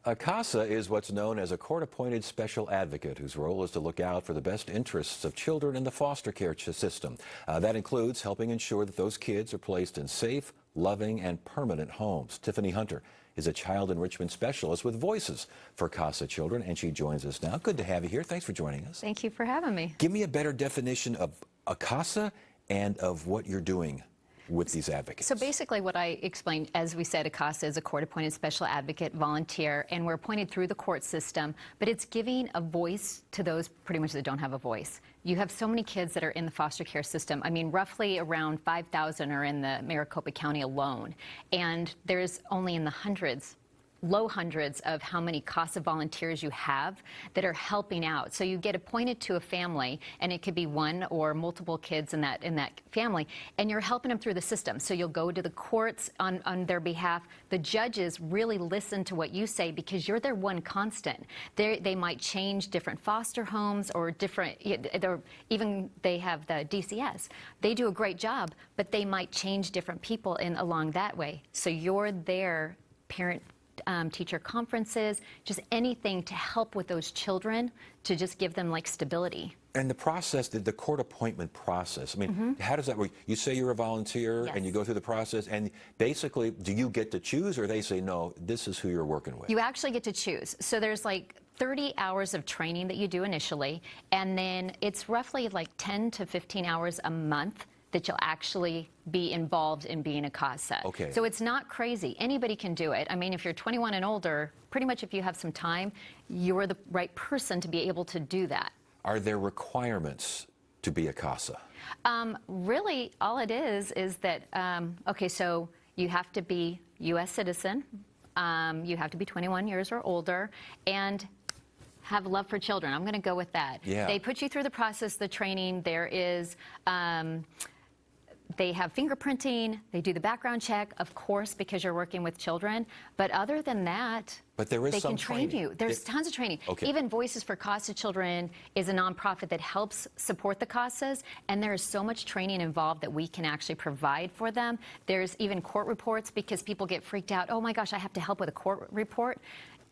A CASA is what's known as a court-appointed special advocate whose role is to look out for the best interests of children in the foster care system. That includes helping ensure that those kids are placed in safe, loving, and permanent homes. Tiffany Hunter is a child enrichment specialist with Voices for CASA children, and she joins us now. Good to have you here. Thanks for joining us. Thank you for having me. Give me a better definition of a CASA and of what you're doing with these advocates. So basically what I explained, as we said, a CASA is a court-appointed special advocate volunteer, and we're appointed through the court system, but it's giving a voice to those pretty much that don't have a voice. You have so many kids that are in the foster care system. I mean, roughly around 5,000 are in the Maricopa County alone, and there's only in the hundreds, low hundreds of how many CASA volunteers you have that are helping out. So you get appointed to a family, and it could be one or multiple kids in that family, and you're helping them through the system. So you'll go to the courts on their behalf. The judges really listen to what you say because you're their one constant. They might change different foster homes or different, even they have the DCS. They do a great job, but they might change different people along that way. So you're their parent teacher conferences, just anything to help with those children, to just give them like stability. And the process, the court appointment process, I mean, how does that work? You say you're a volunteer, Yes. and you go through the process, and basically, do you get to choose, or they say, no, this is who you're working with? You actually get to choose. So there's like 30 hours of training that you do initially, and then it's roughly like 10 to 15 hours a month that you'll actually be involved in being a CASA. Okay. So it's not crazy. Anybody can do it. I mean, if you're 21 and older, pretty much if you have some time, you're the right person to be able to do that. Are there requirements to be a CASA? Really, all it is that, okay, so you have to be U.S. citizen, you have to be 21 years or older, and have love for children. I'm going to go with that. Yeah. They put you through the process, the training. There is, they have fingerprinting. They do the background check, of course, because you're working with children. But other than that, But there is they some can train training. you. There's tons of training. Okay. Even Voices for CASA Children is a nonprofit that helps support the CASAs, and there is so much training involved that we can actually provide for them. There's even court reports because people get freaked out. Oh my gosh, I have to help with a court report.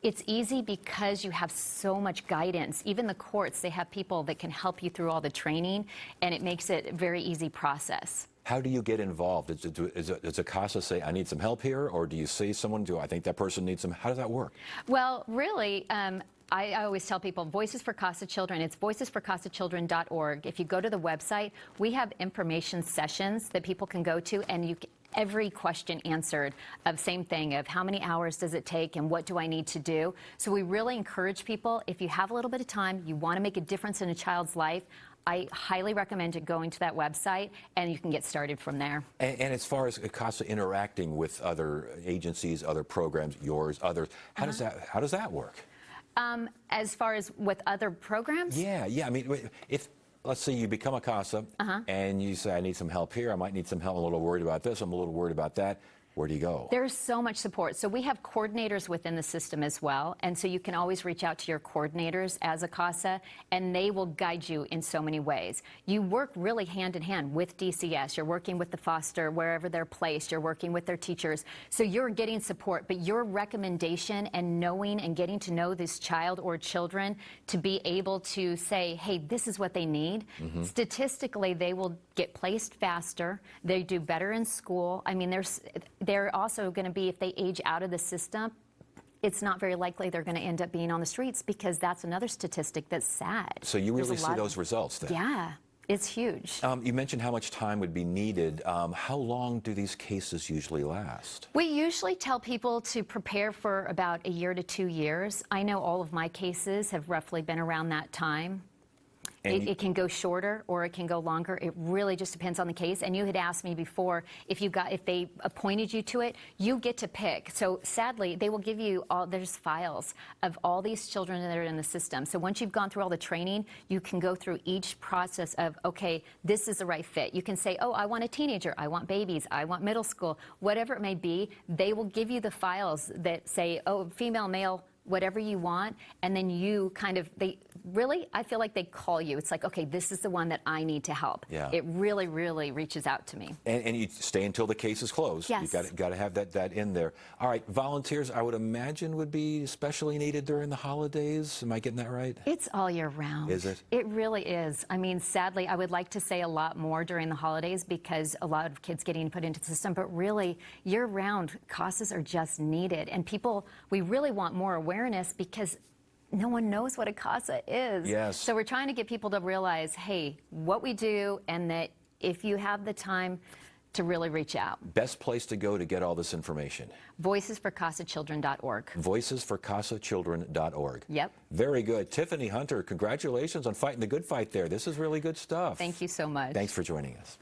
It's easy because you have so much guidance. Even the courts, they have people that can help you through all the training, and it makes it a very easy process. How do you get involved? Does a CASA say, I need some help here? Or do you see someone, I think that person needs some, how does that work? Well, really, I always tell people, Voices for CASA Children, it's voicesforcasachildren.org. If you go to the website, we have information sessions that people can go to, and you can, every question answered of same thing of how many hours does it take and what do I need to do. So we really encourage people, if you have a little bit of time, you want to make a difference in a child's life, I highly recommend it going to that website, and you can get started from there. And as far as CASA interacting with other agencies, other programs, yours, others, how does that work? As far as with other programs? Yeah. I mean, if let's say you become a CASA and you say, I need some help here, I might need some help, I'm a little worried about this, I'm a little worried about that. Where do you go? There's so much support. So we have coordinators within the system as well, and so you can always reach out to your coordinators as a CASA, and they will guide you in so many ways. You work really hand in hand with DCS. You're working with the foster wherever they're placed. You're working with their teachers. So you're getting support, but your recommendation and knowing and getting to know this child or children to be able to say, hey, this is what they need. Statistically, they will get placed faster. They do better in school. I mean, they're also going to be, if they age out of the system, it's not very likely they're going to end up being on the streets, because that's another statistic that's sad. So you really see those results then? Yeah, it's huge. You mentioned how much time would be needed. How long do these cases usually last? We usually tell people to prepare for about a year to 2 years. I know all of my cases have roughly been around that time. It can go shorter or it can go longer. It really just depends on the case. And you had asked me before if they appointed you to it, you get to pick. So sadly, they will give you there's files of all these children that are in the system. So once you've gone through all the training, you can go through each process of, okay, this is the right fit. You can say, oh, I want a teenager, I want babies, I want middle school, whatever it may be. They will give you the files that say, oh, female, male, whatever you want, and then you kind of, I feel like they call you. It's like, okay, this is the one that I need to help. Yeah. It really, really reaches out to me. And you stay until the case is closed. Yes. You've got to have that in there. All right, volunteers, I would imagine, would be especially needed during the holidays. Am I getting that right? It's all year round. Is it? It really is. I mean, sadly, I would like to say a lot more during the holidays because a lot of kids getting put into the system, but really, year round, CASAs are just needed. And people, we really want more awareness because no one knows what a CASA is. Yes. So we're trying to get people to realize, hey, what we do, and that if you have the time to really reach out. Best place to go to get all this information? Voicesforcasachildren.org. Voicesforcasachildren.org. Yep. Very good. Tiffany Hunter, congratulations on fighting the good fight there. This is really good stuff. Thank you so much. Thanks for joining us.